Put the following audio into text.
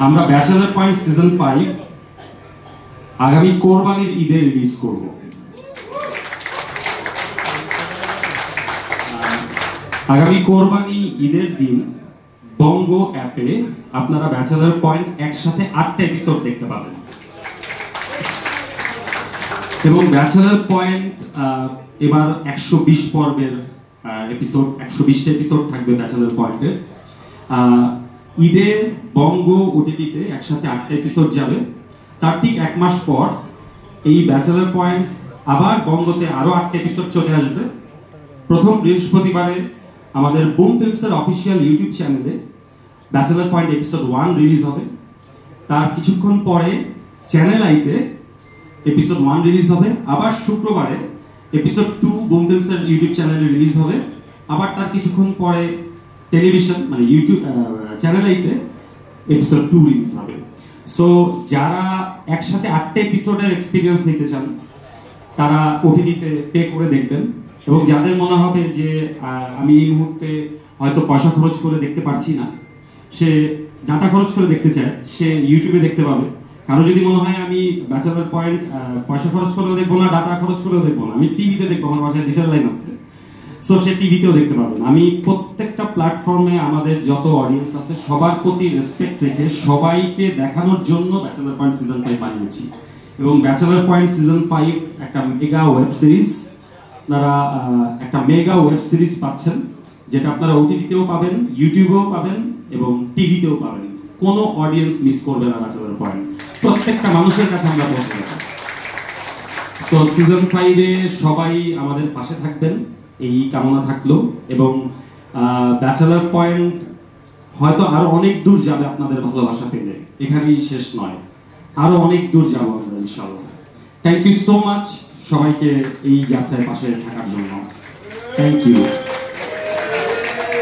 আমরা bachelor point season 5 আগামী কোরবানির ঈদে রিলিজ করব। আগামী কোরবানি ঈদের দিন বঙ্গ অ্যাপে আপনারা ব্যাচেলর পয়েন্ট একসাথে 8টা এপিসোড দেখতে পাবেন এবং ব্যাচেলর পয়েন্ট এবার 120 পর্বের এপিসোড, 120টা এপিসোড থাকবে ব্যাচেলর পয়েন্টের। ঈদে বঙ্গ ওটিটিতে একসাথে 8টা এপিসোড যাবে। তার ঠিক 1 মাস পর এই ব্যাচেলর পয়েন্ট আবার বঙ্গতে আরো 8টা এপিসোড চলে আসবে। প্রথম বৃহস্পতিবারে আমাদের বুম ফিল্মসের অফিসিয়াল ইউটিউব চ্যানেলে ব্যাচেলর পয়েন্ট এপিসোড 1 রিলিজ হবে। তার কিছুক্ষণ পরে চ্যানেল আইতে এপিসোড 1 রিলিজ হবে। আবার শুক্রবারে এপিসোড 2 বুম ফিল্মসের ইউটিউব চ্যানেলে রিলিজ হবে। আবার তার কিছুক্ষণ পরে টেলিভিশন মানে ইউটিউব চ্যানেল আইতে এপিসোড 2 রিলিজ হবে। সো যারা একসাথে 8টা এপিসোডের এক্সপিরিয়েন্স নিতে চান তারা ওটিটিতে পে করে দেখবেন, এবং যাদের মনে হবে যে আমি এই মুহূর্তে হয়তো পয়সা খরচ করে দেখতে পারছি না, সে ডাটা খরচ করে দেখতে চায়, সে ইউটিউবে দেখতে পাবে। কারো যদি মনে হয় আমি ব্যাচেলর পয়েন্ট পয়সা খরচ করেও দেখবো না, ডাটা খরচ করেও দেখবো না, আমি টিভিতে দেখবো, আমার বাসায় ডিজিটাল লাইন আছে, সো সে টিভিতেও দেখতে পাবেন। আমি প্রত্যেকটা প্ল্যাটফর্মে আমাদের যত অডিয়েন্স আছে সবার প্রতি রেসপেক্ট রেখে সবাইকে দেখানোর জন্য ব্যাচেলর পয়েন্ট সিজন 5 বানিয়েছি। এবং ব্যাচেলর পয়েন্ট সিজন 5 একটা মেগা ওয়েব সিরিজ, আপনারা একটা মেগা ওয়েব সিরিজ পাচ্ছেন, যেটা আপনারা ওটিটিতেও পাবেন, ইউটিউবেও পাবেন এবং টিভিতেও পাবেন। কোনো অডিয়েন্স মিস করবে না ব্যাচেলর পয়েন্ট, প্রত্যেকটা মানুষের কাছে আমরা পৌঁছে দেব। সো সিজন 5-এ সবাই আমাদের পাশে থাকবেন এই কামনা থাকলো, এবং ব্যাচেলর পয়েন্ট হয়তো আরো অনেক দূর যাবে আপনাদের ভালোবাসা পেলে, এখানেই শেষ নয়, আরো অনেক দূর যাবো আমরা ইনশাআল্লাহ। থ্যাংক ইউ সো মাচ সবাইকে এই যাত্রায় পাশে থাকার জন্য। Thank you.